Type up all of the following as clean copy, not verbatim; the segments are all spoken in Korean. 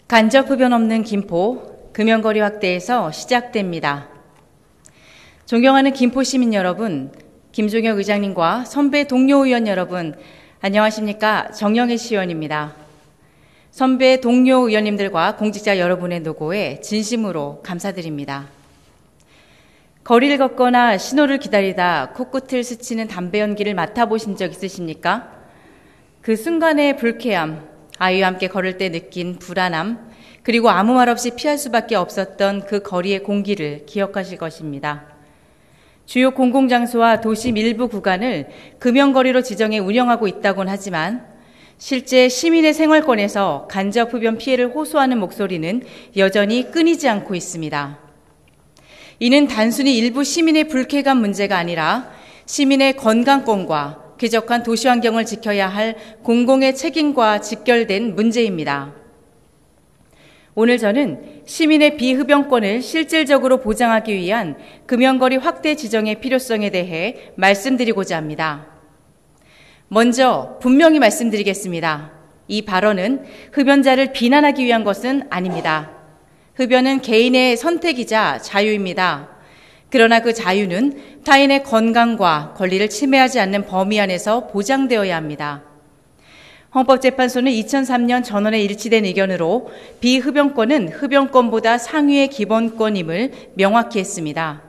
간접 흡연 없는 김포 금연거리 확대에서 시작됩니다. 존경하는 김포 시민 여러분, 김종혁 의장님과 선배 동료 의원 여러분, 안녕하십니까? 정영애 시의원입니다. 선배 동료 의원님들과 공직자 여러분의 노고에 진심으로 감사드립니다. 거리를 걷거나 신호를 기다리다 코끝을 스치는 담배 연기를 맡아보신 적 있으십니까? 그 순간의 불쾌함, 아이와 함께 걸을 때 느낀 불안함, 그리고 아무 말 없이 피할 수밖에 없었던 그 거리의 공기를 기억하실 것입니다. 주요 공공장소와 도심 일부 구간을 금연거리로 지정해 운영하고 있다곤 하지만 실제 시민의 생활권에서 간접 흡연 피해를 호소하는 목소리는 여전히 끊이지 않고 있습니다. 이는 단순히 일부 시민의 불쾌감 문제가 아니라 시민의 건강권과 쾌적한 도시환경을 지켜야 할 공공의 책임과 직결된 문제입니다. 오늘 저는 시민의 비흡연권을 실질적으로 보장하기 위한 금연거리 확대 지정의 필요성에 대해 말씀드리고자 합니다. 먼저 분명히 말씀드리겠습니다. 이 발언은 흡연자를 비난하기 위한 것은 아닙니다. 흡연은 개인의 선택이자 자유입니다. 그러나 그 자유는 타인의 건강과 권리를 침해하지 않는 범위 안에서 보장되어야 합니다. 헌법재판소는 2003년 전원에 일치된 의견으로 비흡연권은 흡연권보다 상위의 기본권임을 명확히 했습니다.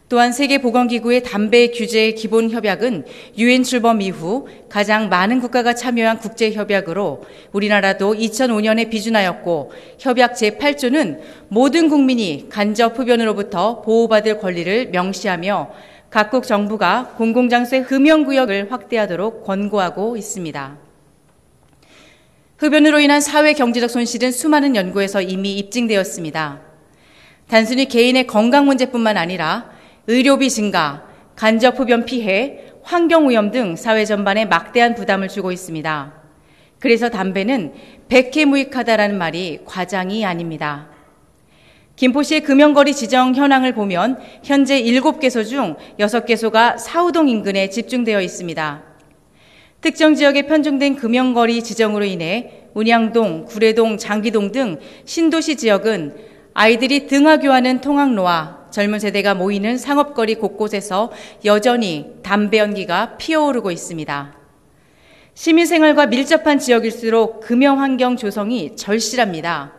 또한 세계보건기구의 담배 규제 기본협약은 유엔 출범 이후 가장 많은 국가가 참여한 국제협약으로 우리나라도 2005년에 비준하였고 협약 제8조는 모든 국민이 간접 흡연으로부터 보호받을 권리를 명시하며 각국 정부가 공공장소의 금연구역을 확대하도록 권고하고 있습니다. 흡연으로 인한 사회 경제적 손실은 수많은 연구에서 이미 입증되었습니다. 단순히 개인의 건강 문제뿐만 아니라 의료비 증가, 간접 흡연 피해, 환경오염 등 사회 전반에 막대한 부담을 주고 있습니다. 그래서 담배는 백해무익하다라는 말이 과장이 아닙니다. 김포시의 금연거리 지정 현황을 보면 현재 7개소 중 6개소가 사우동 인근에 집중되어 있습니다. 특정 지역에 편중된 금연거리 지정으로 인해 운양동, 구례동, 장기동 등 신도시 지역은 아이들이 등하교하는 통학로와 젊은 세대가 모이는 상업거리 곳곳에서 여전히 담배 연기가 피어오르고 있습니다. 시민생활과 밀접한 지역일수록 금연 환경 조성이 절실합니다.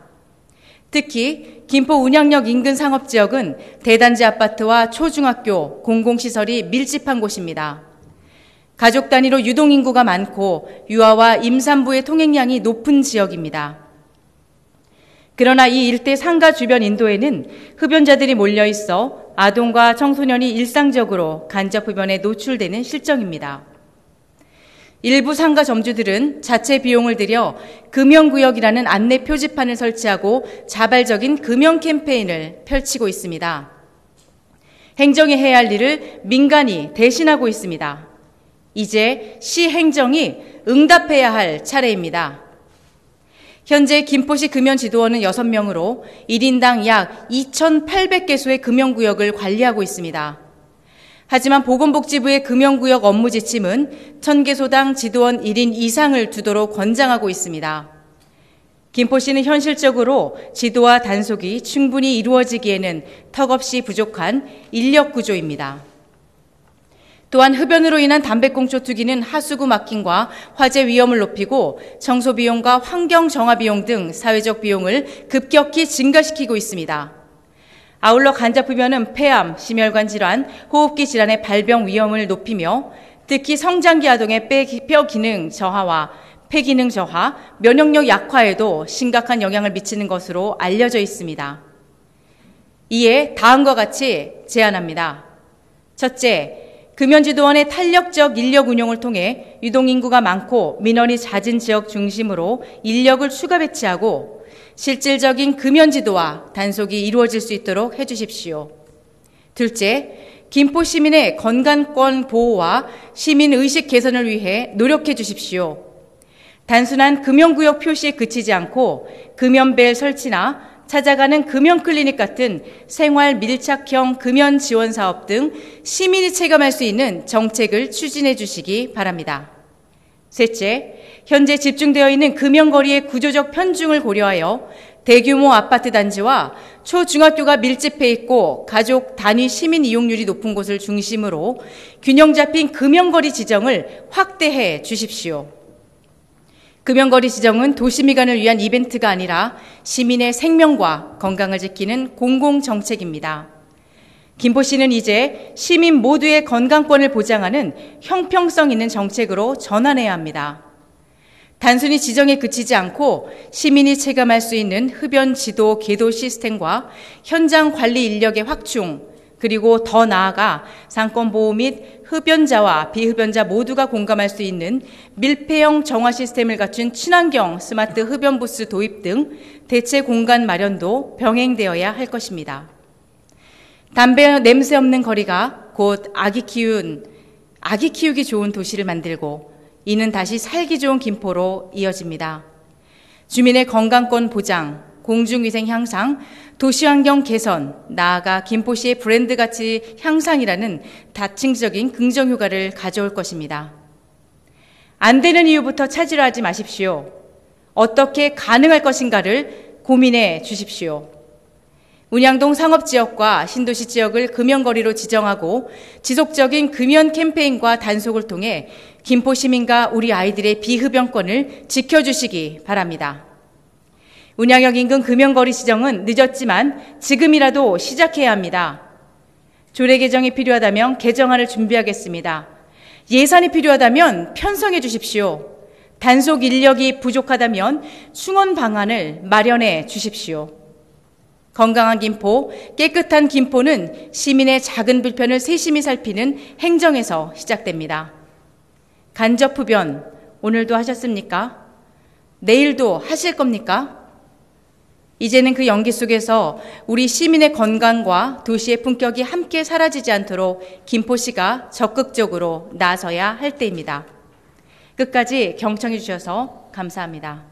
특히 김포 운양역 인근 상업지역은 대단지 아파트와 초중학교, 공공시설이 밀집한 곳입니다. 가족 단위로 유동인구가 많고 유아와 임산부의 통행량이 높은 지역입니다. 그러나 이 일대 상가 주변 인도에는 흡연자들이 몰려있어 아동과 청소년이 일상적으로 간접 흡연에 노출되는 실정입니다. 일부 상가 점주들은 자체 비용을 들여 금연구역이라는 안내 표지판을 설치하고 자발적인 금연 캠페인을 펼치고 있습니다. 행정이 해야 할 일을 민간이 대신하고 있습니다. 이제 시 행정이 응답해야 할 차례입니다. 현재 김포시 금연지도원은 6명으로 1인당 약 2,800개소의 금연구역을 관리하고 있습니다. 하지만 보건복지부의 금연구역 업무 지침은 1,000개소당 지도원 1인 이상을 두도록 권장하고 있습니다. 김포시는 현실적으로 지도와 단속이 충분히 이루어지기에는 턱없이 부족한 인력 구조입니다. 또한 흡연으로 인한 담배꽁초 투기는 하수구 막힘과 화재 위험을 높이고 청소 비용과 환경 정화 비용 등 사회적 비용을 급격히 증가시키고 있습니다. 아울러 간접 흡연은 폐암, 심혈관 질환, 호흡기 질환의 발병 위험을 높이며 특히 성장기 아동의 뼈 기능 저하와 폐 기능 저하, 면역력 약화에도 심각한 영향을 미치는 것으로 알려져 있습니다. 이에 다음과 같이 제안합니다. 첫째, 금연지도원의 탄력적 인력 운용을 통해 유동인구가 많고 민원이 잦은 지역 중심으로 인력을 추가 배치하고 실질적인 금연지도와 단속이 이루어질 수 있도록 해주십시오. 둘째, 김포 시민의 건강권 보호와 시민의식 개선을 위해 노력해 주십시오. 단순한 금연구역 표시에 그치지 않고 금연벨 설치나 찾아가는 금연클리닉 같은 생활 밀착형 금연 지원 사업 등 시민이 체감할 수 있는 정책을 추진해 주시기 바랍니다. 셋째, 현재 집중되어 있는 금연거리의 구조적 편중을 고려하여 대규모 아파트 단지와 초중학교가 밀집해 있고 가족 단위 시민 이용률이 높은 곳을 중심으로 균형 잡힌 금연거리 지정을 확대해 주십시오. 금연거리 지정은 도시미관을 위한 이벤트가 아니라 시민의 생명과 건강을 지키는 공공정책입니다. 김포시는 이제 시민 모두의 건강권을 보장하는 형평성 있는 정책으로 전환해야 합니다. 단순히 지정에 그치지 않고 시민이 체감할 수 있는 흡연 지도 계도 시스템과 현장 관리 인력의 확충, 그리고 더 나아가 상권 보호 및 흡연자와 비흡연자 모두가 공감할 수 있는 밀폐형 정화 시스템을 갖춘 친환경 스마트 흡연 부스 도입 등 대체 공간 마련도 병행되어야 할 것입니다. 담배 냄새 없는 거리가 곧 아기 키우기 좋은 도시를 만들고 이는 다시 살기 좋은 김포로 이어집니다. 주민의 건강권 보장, 공중위생 향상, 도시환경 개선, 나아가 김포시의 브랜드 가치 향상이라는 다층적인 긍정효과를 가져올 것입니다. 안 되는 이유부터 찾으려 하지 마십시오. 어떻게 가능할 것인가를 고민해 주십시오. 운양동 상업지역과 신도시 지역을 금연거리로 지정하고 지속적인 금연 캠페인과 단속을 통해 김포 시민과 우리 아이들의 비흡연권을 지켜주시기 바랍니다. 운양역 인근 금연거리 지정은 늦었지만 지금이라도 시작해야 합니다. 조례 개정이 필요하다면 개정안을 준비하겠습니다. 예산이 필요하다면 편성해 주십시오. 단속 인력이 부족하다면 충원 방안을 마련해 주십시오. 건강한 김포, 깨끗한 김포는 시민의 작은 불편을 세심히 살피는 행정에서 시작됩니다. 간접 흡연, 오늘도 하셨습니까? 내일도 하실 겁니까? 이제는 그 연기 속에서 우리 시민의 건강과 도시의 품격이 함께 사라지지 않도록 김포시가 적극적으로 나서야 할 때입니다. 끝까지 경청해 주셔서 감사합니다.